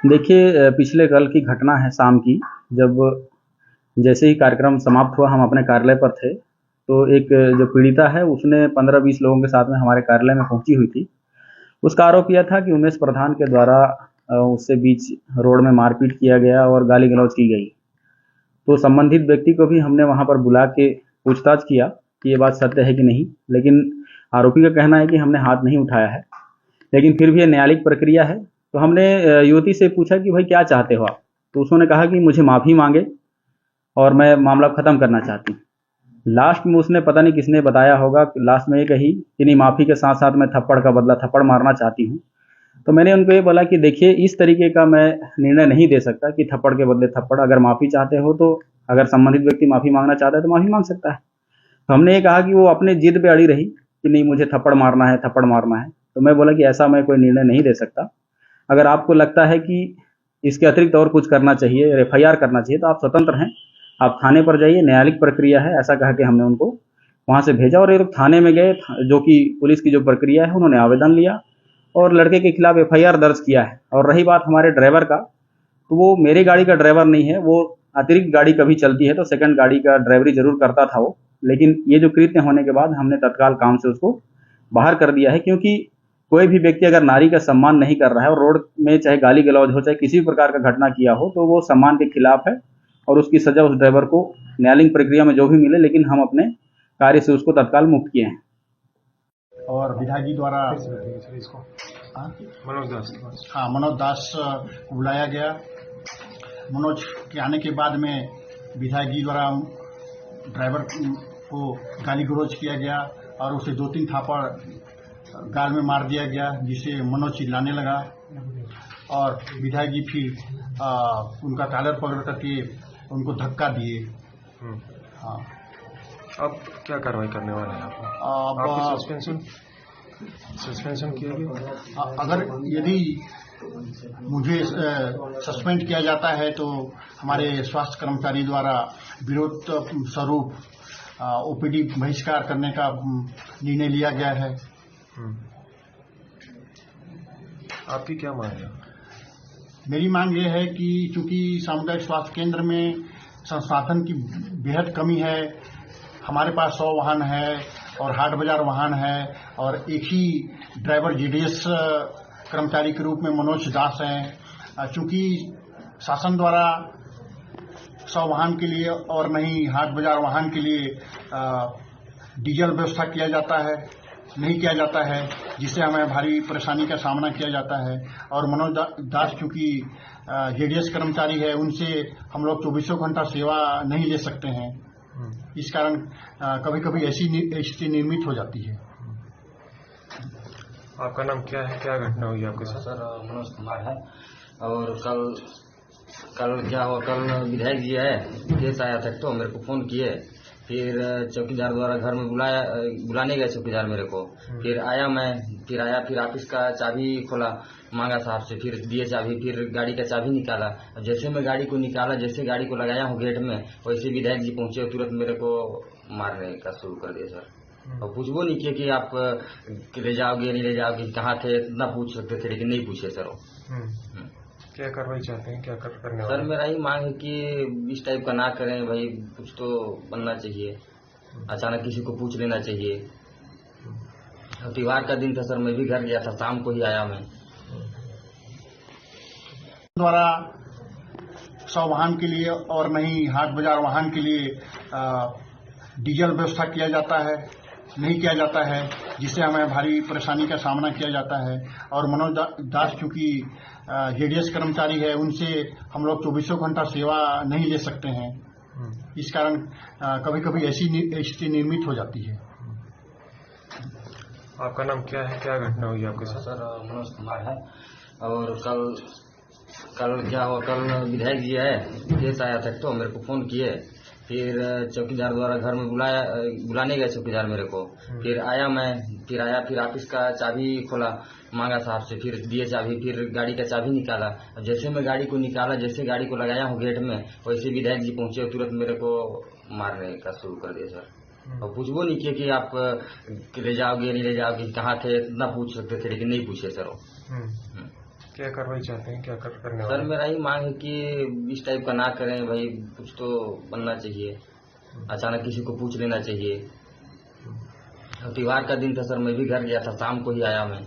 देखिए, पिछले कल की घटना है शाम की, जब जैसे ही कार्यक्रम समाप्त हुआ हम अपने कार्यालय पर थे, तो एक जो पीड़िता है उसने 15-20 लोगों के साथ में हमारे कार्यालय में पहुंची हुई थी। उसका आरोप यह था कि उमेश प्रधान के द्वारा उससे बीच रोड में मारपीट किया गया और गाली गलौज की गई। तो संबंधित व्यक्ति को भी हमने वहां पर बुला के पूछताछ किया कि ये बात सत्य है कि नहीं, लेकिन आरोपी का कहना है कि हमने हाथ नहीं उठाया है। लेकिन फिर भी ये न्यायालयिक प्रक्रिया है। तो हमने युवती से पूछा कि भाई क्या चाहते हो आप? तो उन्होंने कहा कि मुझे माफ़ी मांगे और मैं मामला ख़त्म करना चाहती हूँ। लास्ट में उसने पता नहीं किसने बताया होगा, लास्ट में ये कही कि नहीं, माफ़ी के साथ साथ मैं थप्पड़ का बदला थप्पड़ मारना चाहती हूँ। तो मैंने उनको ये बोला कि देखिए, इस तरीके का मैं निर्णय नहीं दे सकता कि थप्पड़ के बदले थप्पड़। अगर माफ़ी चाहते हो तो, अगर संबंधित व्यक्ति माफ़ी मांगना चाहता है तो माफ़ी मांग सकता है। तो हमने ये कहा कि वो अपने जिद पे अड़ी रही कि नहीं, मुझे थप्पड़ मारना है, थप्पड़ मारना है। तो मैं बोला कि ऐसा मैं कोई निर्णय नहीं दे सकता। अगर आपको लगता है कि इसके अतिरिक्त और कुछ करना चाहिए, एफआईआर करना चाहिए, तो आप स्वतंत्र हैं, आप थाने पर जाइए, न्यायालयिक प्रक्रिया है। ऐसा कह के हमने उनको वहां से भेजा और ये लोग थाने में गए, जो कि पुलिस की जो प्रक्रिया है, उन्होंने आवेदन लिया और लड़के के खिलाफ एफआईआर दर्ज किया है। और रही बात हमारे ड्राइवर का, तो वो मेरी गाड़ी का ड्राइवर नहीं है, वो अतिरिक्त गाड़ी कभी चलती है तो सेकंड गाड़ी का ड्राइवरी जरूर करता था वो। लेकिन ये जो कृत्य होने के बाद हमने तत्काल काम से उसको बाहर कर दिया है, क्योंकि कोई भी व्यक्ति अगर नारी का सम्मान नहीं कर रहा है और रोड में चाहे गाली गलौज हो, चाहे किसी भी प्रकार का घटना किया हो, तो वो सम्मान के खिलाफ है और उसकी सजा उस ड्राइवर को न्यायालयिक प्रक्रिया में जो भी मिले, लेकिन हम अपने कार्य से उसको तत्काल मुक्त किए हैं। और विधायक जी द्वारा मनोज दास को बुलाया गया। मनोज के आने के बाद में विधायक जी द्वारा ड्राइवर को गाली गलौज किया गया और उसे 2-3 थापड़ गाल में मार दिया गया, जिससे मनोज चिल्लाने लगा और विधायक जी फिर उनका कॉलर पकड़ करके उनको धक्का दिए। हाँ, अब क्या कार्रवाई करने वाले हैं आप? आपकी सस्पेंशन किया गया? अगर यदि मुझे सस्पेंड किया जाता है तो हमारे स्वास्थ्य कर्मचारी द्वारा विरोध स्वरूप ओपीडी बहिष्कार करने का निर्णय लिया गया है। आपकी क्या मांग है? मेरी मांग यह है कि चूंकि सामुदायिक स्वास्थ्य केंद्र में संसाधन की बेहद कमी है, हमारे पास 100 वाहन है और हाट बाजार वाहन है और एक ही ड्राइवर जेडीएस कर्मचारी के रूप में मनोज दास हैं। चूंकि शासन द्वारा 100 वाहन के लिए और नहीं हाट बाजार वाहन के लिए डीजल व्यवस्था नहीं किया जाता है, जिससे हमें भारी परेशानी का सामना किया जाता है। और मनोज दास चूंकि जेडीएस कर्मचारी है, उनसे हम लोग 24 घंटा सेवा नहीं ले सकते हैं। इस कारण कभी कभी ऐसी स्थिति निर्मित हो जाती है। आपका नाम क्या है? क्या घटना हुई आपके साथ? सर, मनोज कुमार है। और कल क्या हुआ, कल विधायक जी है, केस आया था तो मेरे को फोन किए, फिर चौकीदार द्वारा घर में बुलाने गए चौकीदार मेरे को। फिर फिर ऑफिस का चाबी खोला, मांगा साहब से, फिर दिए चाबी, फिर गाड़ी का चाबी निकाला। जैसे मैं गाड़ी को निकाला, जैसे गाड़ी को लगाया हूँ गेट में, वैसे विधायक जी पहुंचे और तुरंत मेरे को मारने का शुरू कर दिया सर। और पूछबो नहीं किया कि आप ले जाओगे नहीं ले जाओगे, कहाँ थे, इतना पूछ सकते थे लेकिन नहीं पूछे सर वो। क्या कार्रवाई चाहते हैं, क्या करने सर? मेरा ही मांग है कि इस टाइप का ना करें भाई, कुछ तो बनना चाहिए। अचानक किसी को पूछ लेना चाहिए। त्योहार का दिन था सर, मैं भी घर गया था, शाम को ही आया मैं। द्वारा 100 वाहन के लिए और नहीं हाट बाजार वाहन के लिए डीजल व्यवस्था नहीं किया जाता है, जिससे हमें भारी परेशानी का सामना किया जाता है। और मनोज दास चूंकि जेडीएस कर्मचारी है, उनसे हम लोग 24 घंटा सेवा नहीं ले सकते हैं। इस कारण कभी कभी ऐसी स्थिति निर्मित हो जाती है। आपका नाम क्या है? क्या घटना हुई आपके साथ? सर, मनोज कुमार है। और कल क्या हुआ, कल विधायक जी है, केस आया था तो मेरे को फोन किए, फिर चौकीदार द्वारा घर में बुलाने गए चौकीदार मेरे को। फिर ऑफिस का चाबी खोला, मांगा साहब से, फिर दिए चाबी, फिर गाड़ी का चाबी निकाला। जैसे मैं गाड़ी को निकाला, जैसे गाड़ी को लगाया हूँ गेट में, वैसे विधायक जी पहुंचे और तुरंत मेरे को मारने का शुरू कर दिया सर। और पूछबो नहीं किया कि आप ले जाओगे नहीं ले जाओगे, कहाँ थे, इतना पूछ सकते थे लेकिन नहीं पूछे सर वो। क्या कार्रवाई चाहते हैं, क्या करने सर वाले? मेरा ही मांग है कि इस टाइप का ना करें भाई, कुछ तो बनना चाहिए। अचानक किसी को पूछ लेना चाहिए। त्योहार का दिन था सर, मैं भी घर गया था, शाम को ही आया मैं।